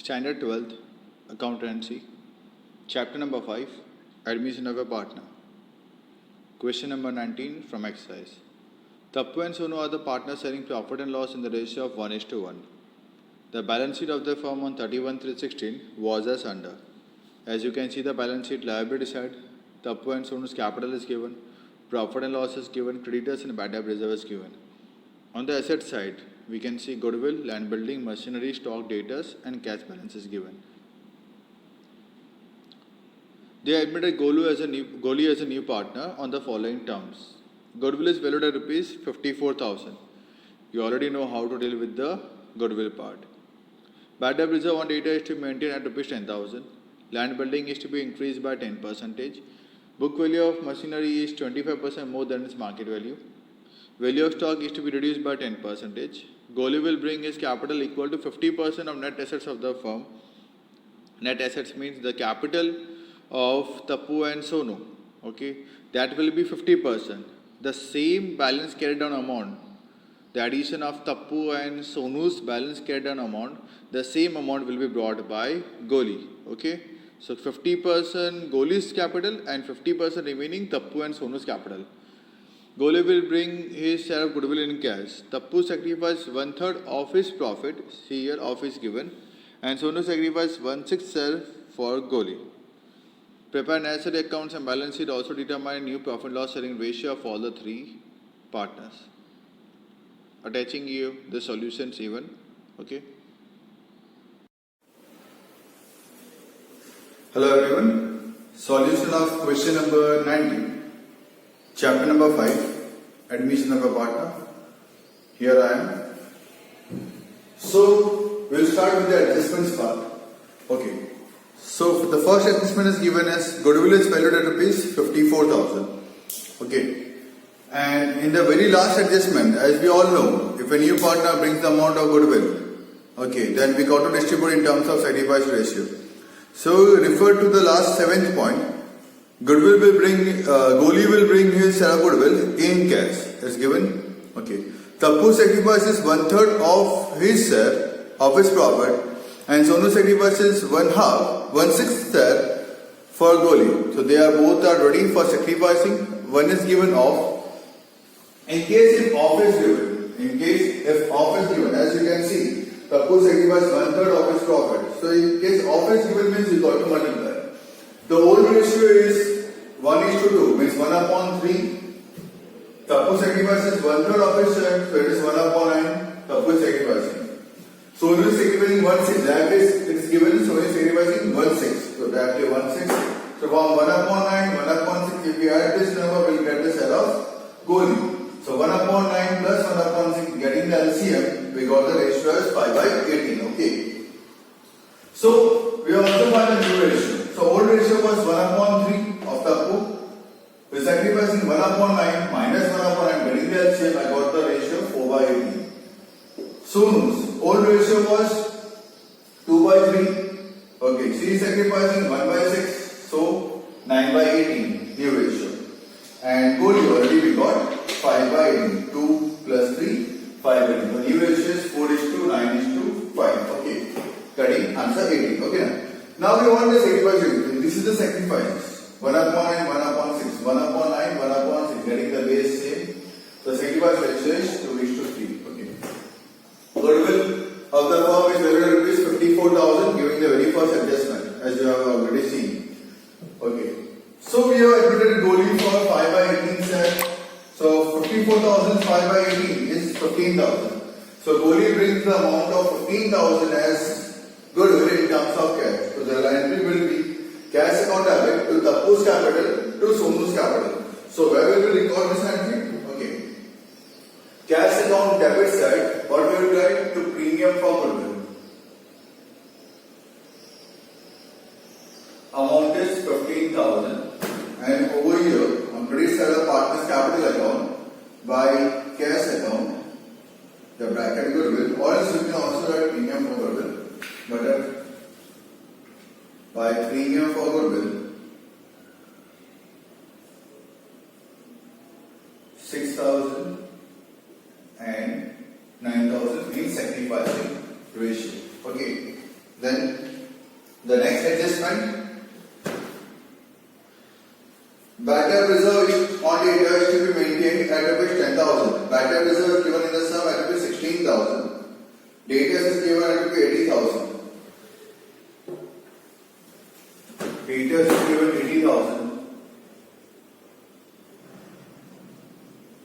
Standard 12th, Accountancy, Chapter number 5, Admission of a Partner. Question number 19 from exercise. Tappu and Sonu are the partners sharing profit and loss in the ratio of 1:1. The balance sheet of the firm on 31/3/16 was as under. As you can see, the balance sheet liability side, Tappu and Sonu's capital is given, profit and loss is given, creditors and bad debt reserve is given. On the asset side, we can see goodwill, land building, machinery, stock, debtors, and cash balance is given. They admitted Goli as a new partner on the following terms. Goodwill is valued at rupees 54,000. You already know how to deal with the goodwill part. Bad debt reserve on data is to be maintained at rupees 10,000. Land building is to be increased by 10%. Book value of machinery is 25% more than its market value. Value of stock is to be reduced by 10%. Goli will bring his capital equal to 50% of net assets of the firm. Net assets means the capital of Tappu and Sonu. Okay, that will be 50%. The same balance carried down amount, the addition of Tappu and Sonu's balance carried down amount, the same amount will be brought by Goli. Okay, so 50% Goli's capital and 50% remaining Tappu and Sonu's capital. Goli will bring his share of goodwill in cash. Tappu sacrificed 1/3 of his profit, see here of is given, and Sonu sacrificed 1/6 share for Goli. Prepare necessary accounts and balance sheet, also determine new profit loss sharing ratio of all the three partners. Attaching you the solutions even. Okay. Hello everyone. Solution of question number 19. Chapter number 5. Admission of a partner. Here I am. So we'll start with the adjustments part. Okay. So the first adjustment is given as goodwill is valued at rupees 54,000. Okay. And in the very last adjustment, as we all know, if a new partner brings the amount of goodwill, okay, then we got to distribute in terms of sacrifice ratio. So refer to the last 7th point. Goodwill will bring, Goli will bring his share of goodwill in cash. That's given. Okay. Tappu sacrifices 1/3 of his share of his profit, and Sonu sacrifices 1/6 share for Goli. So they are both ready for sacrificing. One is given off. In case if off is given, as you can see, Tappu sacrifices 1/3 of his profit. So in case off is given means you got to multiply. The old ratio is 1:2, means 1/3. Tappu sacrifices 1/3 of his share, so it is 1/9. Tappu is sacrificing. Sonu is sacrificing 1/6. That is, it is given, Sonu is sacrificing 1/6. So that is 1/6. So from 1/9, 1/6, if we add this number, we will get the share of Goli. So 1/9 plus 1/6, getting the LCM, we got the ratio as 5/18. Okay. So we also find a new ratio. So old ratio was 1/3 of Tappu. We are sacrificing 1/9 minus 1/9, getting the LCM, I got the ratio 4/18. Sonu's old ratio was 2/3. Okay, she is sacrificing 1/6, so 9/18, new ratio. And Goli already we got 5/18. 2 plus 3, 5/18. The new ratio is 4:9:5. Okay, cutting answer 18. Okay. Now we want the sacrifice ratio. This is the sacrifice. 1/9, 1/6, 1/9, 1/6. Getting the base same. The sacrifice ratio is 2:3. Okay. Goodwill of the firm is valued at rupees 54,000, giving the very first adjustment, as you have already seen. Okay. So we have admitted Goli for 5/18 share. So 54,000 5/18 is 15,000. So Goli brings the amount of 15,000 as goodwill in terms of cash. So the entry will be cash account debit to Tappu's capital to Sonu's capital. So where will we record this entry? Okay. Cash account debit side, what we will write to premium for goodwill. Amount is 15,000, and over here on credit side of partner's capital account by cash account, the bracket goodwill, or else you can also write premium for goodwill, but by premium for goodwill 6,000 and 9,000 means sacrificing ratio. Okay, then adjustment. Bad debt reserve on data is to be maintained at rupees 10,000. Bad debt reserve is given in the sum at rupees 16,000. Data is given at rupees 80,000. Data is given 80,000.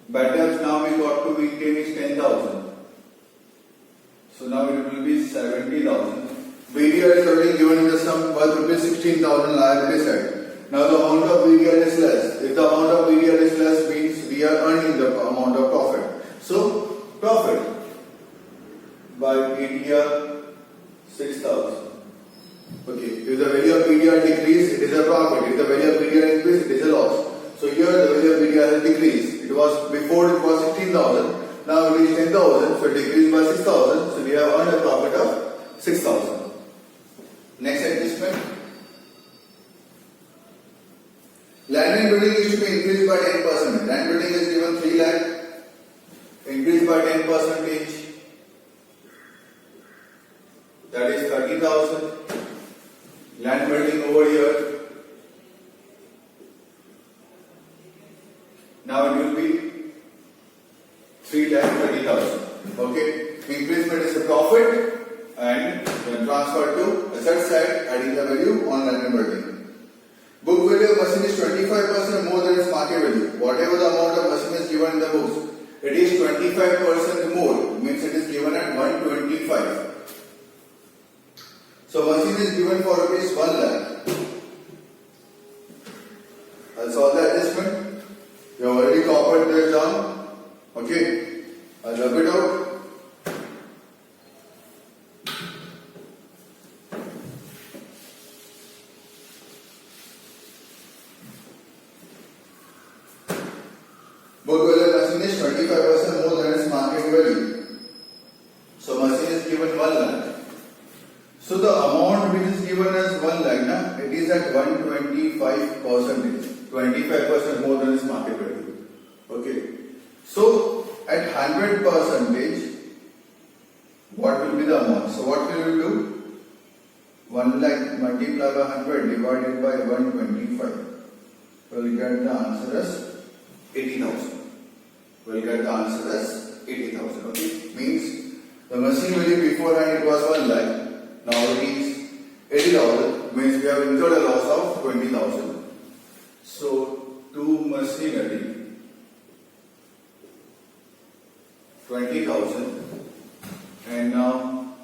Bad debts now we got to maintain is 10,000. So now it will be 70,000. BDR is already given in the sum worth rupees 16,000 liability side. Now the amount of BDR is less. If the amount of BDR is less means we are earning the amount of profit. So profit by BDR 6,000. Okay. If the value of BDR decrease, it is a profit. If the value of BDR increase, it is a loss. So here the value of BDR has decreased. Before it was 16,000. Now it is 10,000. So it decreased by 6,000. So we have earned a profit of 6,000. Next adjustment. Land and building is to be increased by 10%. Land building is given 3 lakh, increased by 10%. That is 30,000. Land building over here. Now it will be 3,30,000. Okay. Increasement is a profit and then transfer to asset side, adding the value on land and building. Book value of machine is 25% more than its market value. Whatever the amount of machine is given in the books, it is 25% more, means it is given at 125. So machine is given for rupees 1 lakh. I'll solve the adjustment. You have already copied this down. Okay. I'll rub it out. Book value of machine is 25% more than its market value. So machine is given 1 lakh. So the amount which is given as 1 lakh, it is at 125%. 25% more than its market value. Okay. So at 100%, what will be the amount? So what will we do? 1 lakh multiplied by 100 divided by 125. We'll get the answer as 80,000. We'll get the answer as 80,000. Okay. Means the machine value beforehand it was 1 lakh. Now it is 80,000. Means we have incurred a loss of 20,000. So to machinery 20,000, and now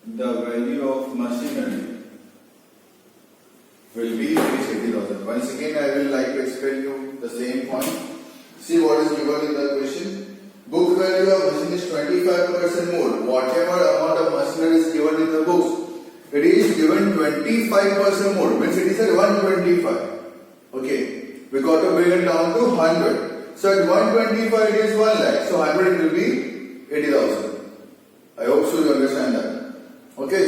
the value of machinery will be 80,000. Once again, I will like to explain you the same point. See what is given in the question. Book value of machine is 25% more. Whatever amount of machinery is given in the books, it is given 25% more. Means it is at 125. Okay. We got to bring it down to 100. So at 125 it is 1 lakh. So 100 it will be 80,000. I hope so you understand that. Okay.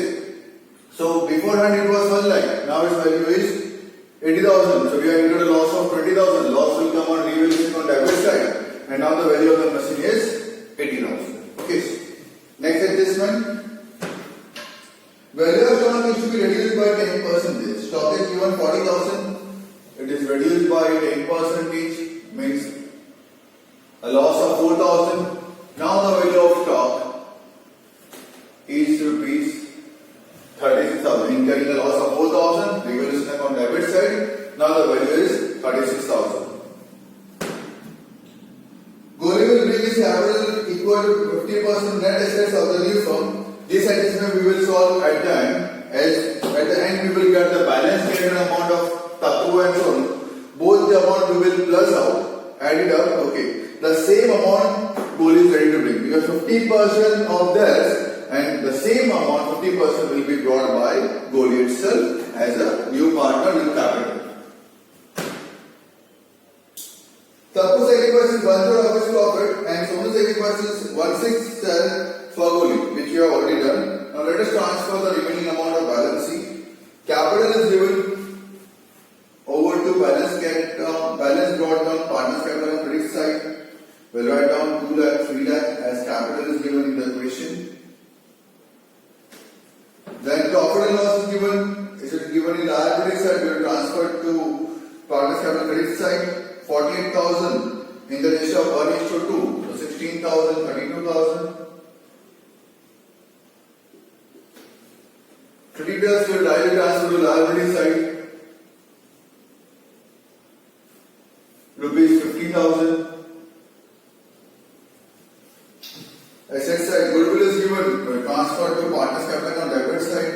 So beforehand it was 1 lakh. Now its value is 80,000. So we have incurred a loss of 20,000. Loss will come on revaluation on debit side. And now the value of the machine is 80,000. Okay. Next adjustment. Value of stock is to be reduced by 10%. Stock is given 40,000. It is reduced by 10%. Means a loss of 4,000. Now the value of stock is rupees 36,000. Incurring a loss of 4,000. Revaluation on debit side. Now the value is 36,000. Golly will bring his capital equal to 50% net assets of the new firm. This adjustment we will solve at the end. As at the end we will get the balance gain amount of Tattoo and so on. Both the amount we will plus out, add it up. Okay. The same amount Golly is ready to bring. Because 50% of this and the same amount 50% will be brought by Golly itself as a new partner, new capital. Tattoo sacrifice is 1/3 of his profit and Sonu sacrifice is 1/6 for Golly, which you have already done. Now let us transfer the remaining amount of balance sheet. Capital is given over to balance brought down, partners capital on credit side. We'll write down 2 lakh, 3 lakh as capital is given in the equation. Then profit and loss is given. It is Creditors will directly transfer to liability side. Rupees 50,000. Asset side, goodwill is given, transferred to partners capital on debit side.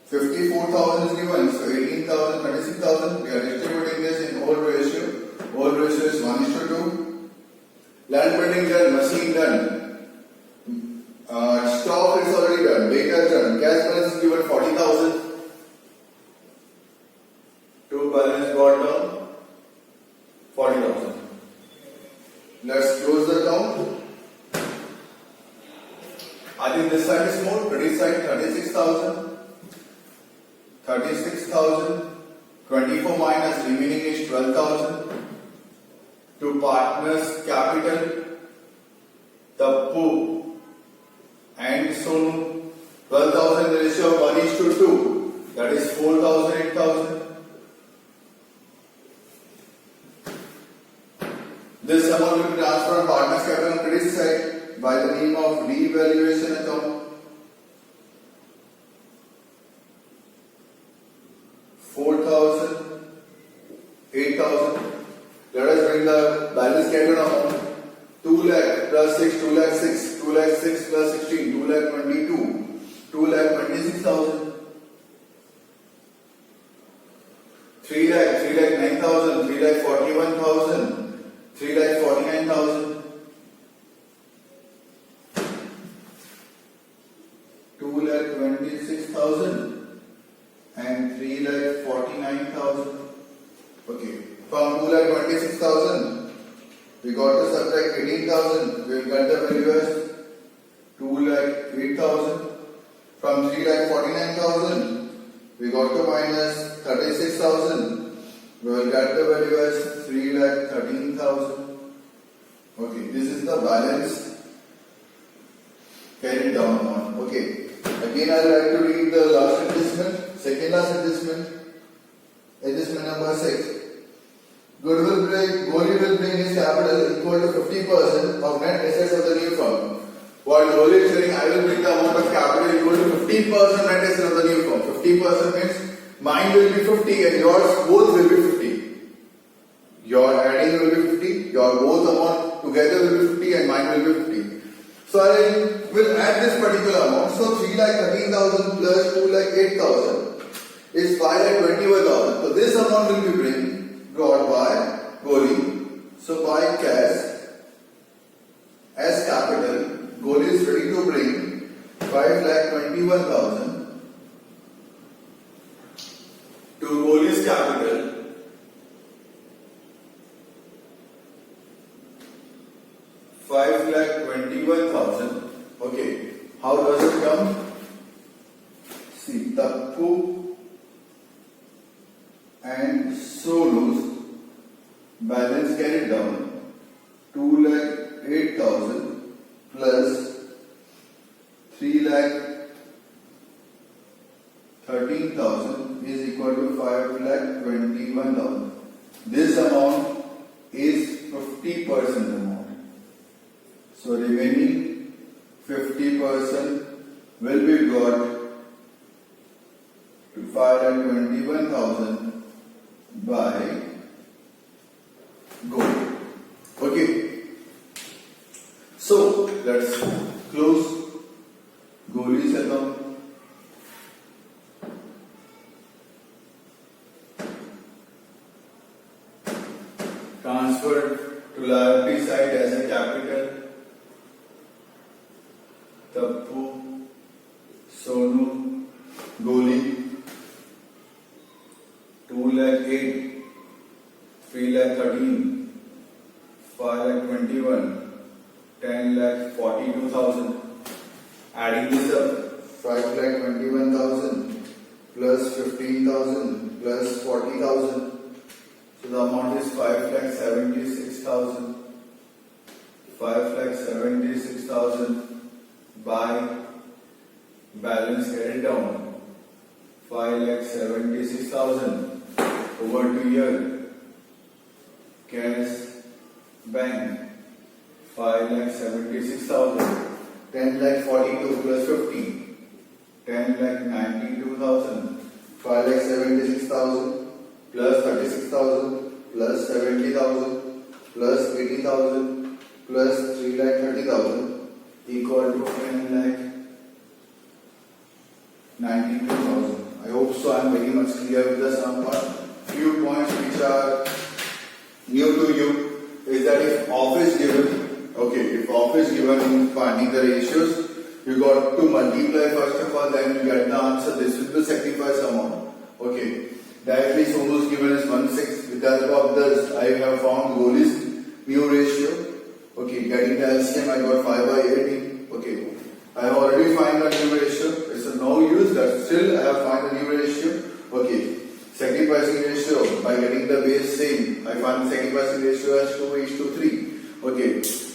54,000 is given, so 18,000, 36,000. We are distributing this in old ratio. Old ratio is 1:2. Land building done, machine done. Stock is already done, data done. Cash balance is given 40,000. To balance got down 40,000. Let's close the account. I think this side is more, credit side 36,000. 36,000. 24 minus remaining is 12,000. To partners capital, Tappu and Sonu, 12,000 ratio of 1:2. That is 4,000, 8,000. This amount will be transferred from partners capital on credit side by the name of revaluation account. 4,000, 8,000. Let us bring the balance capital amount. 2 lakh plus 6, 2 lakh 6, 2 lakh 6 plus 16, 2 lakh 22, 2 lakh 26,000. 3 lakh 9,000, 3 lakh 41,000. 3 lakh 49,000, 2 lakh 26,000 and 3 lakh 49,000. Okay, from 2 lakh 26,000 we got to subtract 18,000. We will get the value as 2 lakh 8,000. From 3 lakh 49,000 we got to minus 36,000. We will get the value as 3 lakh 13,000. Okay, this is the balance carried down on. Okay, again I would like to read the last adjustment, second last adjustment, adjustment number 6. Goodwill will bring his capital equal to 50% of net assets of the new firm. While Goli is saying I will bring the amount of capital equal to 50% net assets of the new firm. 50% means mine will be 50 and yours both will be 50. Your adding will be 50, your both amount together will be 50 and mine will be 50. So I will add this particular amount. So 3 lakh 13,000 plus 2 lakh 8,000 is 5 lakh 21,000. So this amount will be brought by Goli. So by cash as capital, Goli is ready to bring 5 lakh 21,000 to Goli's capital. 5 lakh 21,000. Okay, how does it come? See, Tappu and Sonu's balance carried down 2 lakh 8,000 plus 3 lakh 13,000 is equal to 5 lakh 21,000. This amount is 50% amount. So remaining 50% will be brought to 521,000 by gold. Okay. So let's close Goli's account. Transferred to liability side as a capital. Tappu, Sonu, Goli, 2 lakh 8, 3 lakh 13, 5 lakh 21, 10 lakh 42,000. Adding this up, 5 lakh 21,000 plus 15,000 plus 40,000. So the amount is 5 lakh 76,000. 5 lakh 76,000 by balance carried down 5 lakh 76,000 over to year cash bank 5 lakh 76,000 10 lakh 42 plus 50, 10 lakh 92,000, 5 lakh 76,000 plus 36,000 plus 70,000 plus 80,000 plus 3 lakh 30,000 equal to 10 lakh 92,000. I hope so. I am very much clear with the sum part. Few points which are new to you is that if office given, okay, if office given in finding the ratios, you got to multiply first of all, then you get the answer. This is the sacrifice amount. Okay, directly Sonu is given as 1/6. With the help of this, I have found Goli's new ratio. Okay, getting the LCM, I got 5/18. Okay, I have already found the new ratio. It's of no use, but still I have found the new ratio. Okay, sacrificing ratio by getting the base same. I find the sacrificing ratio as 2:3. Okay,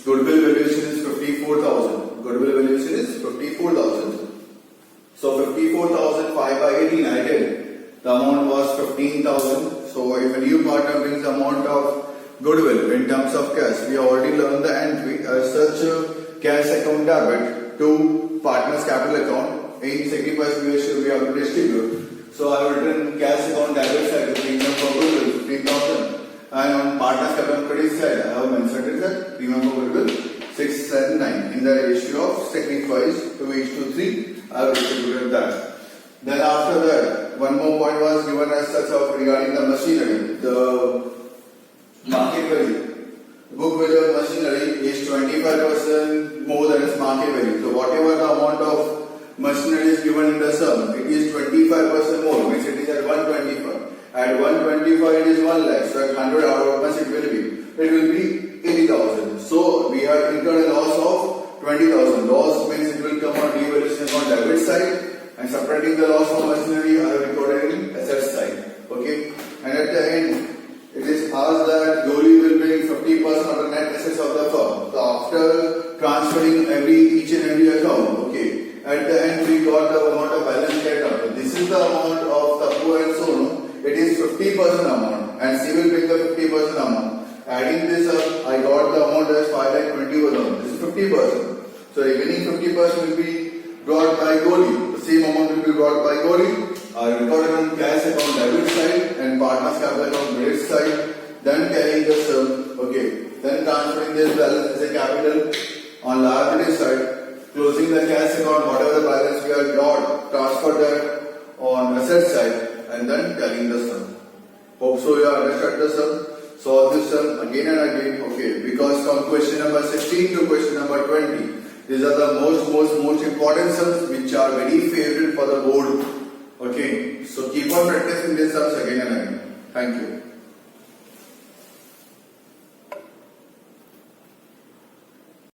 goodwill valuation is 54,000. Goodwill valuation is 54,000. So 54,000 5/18 I did. The amount was 15,000. So if a new partner brings the amount of goodwill in terms of cash, we already learned the entry as such cash account debit to partner's capital account. In sacrifice ratio we have to distribute. So I have written cash account debit side the premium for goodwill 15,000, and on partner's capital credit side I have mentioned it that premium for goodwill 679 in the ratio of sacrifice 2:3. I have distributed that. Then after that, one more point was given as such of regarding the machinery. The market value, book value of machinery is 25% more than its market value. So whatever the amount of machinery is given in the sum, it is 25% more, means it is at 125. At 125 it is 1 lakh, so at 100 how much it will be? It will be 80,000. So we have incurred a loss of 20,000. Loss means it will come on devaluation on debit side, and separating the loss from machinery I have recorded in asset side. Okay, and at the end it is asked that Goli will bring 50% of the net assets of the firm. So after transferring each and every account, okay, at the end we got the amount of balance debt out. This is the amount of Tapu and Sonu. It is 50% amount, and she will bring the 50% amount. Adding this up, I got the amount as 5,21,000. This is 50%. So remaining 50% will be brought by Goli. The same amount will be brought by Goli. I recorded on cash account debit side and partner's capital account credit side. Then carrying the sum. Okay. Then transferring this balance as a capital on liability side. Closing the cash account, whatever the balance we have got, transfer that on asset side, and then carrying the sum. Hope so you have understood the sum. Solve this sum again and again. Okay. Because from question number 16 to question number 20. These are the most important sums which are very favorite for the board. Okay, so keep on practicing these sums again and again. Thank you.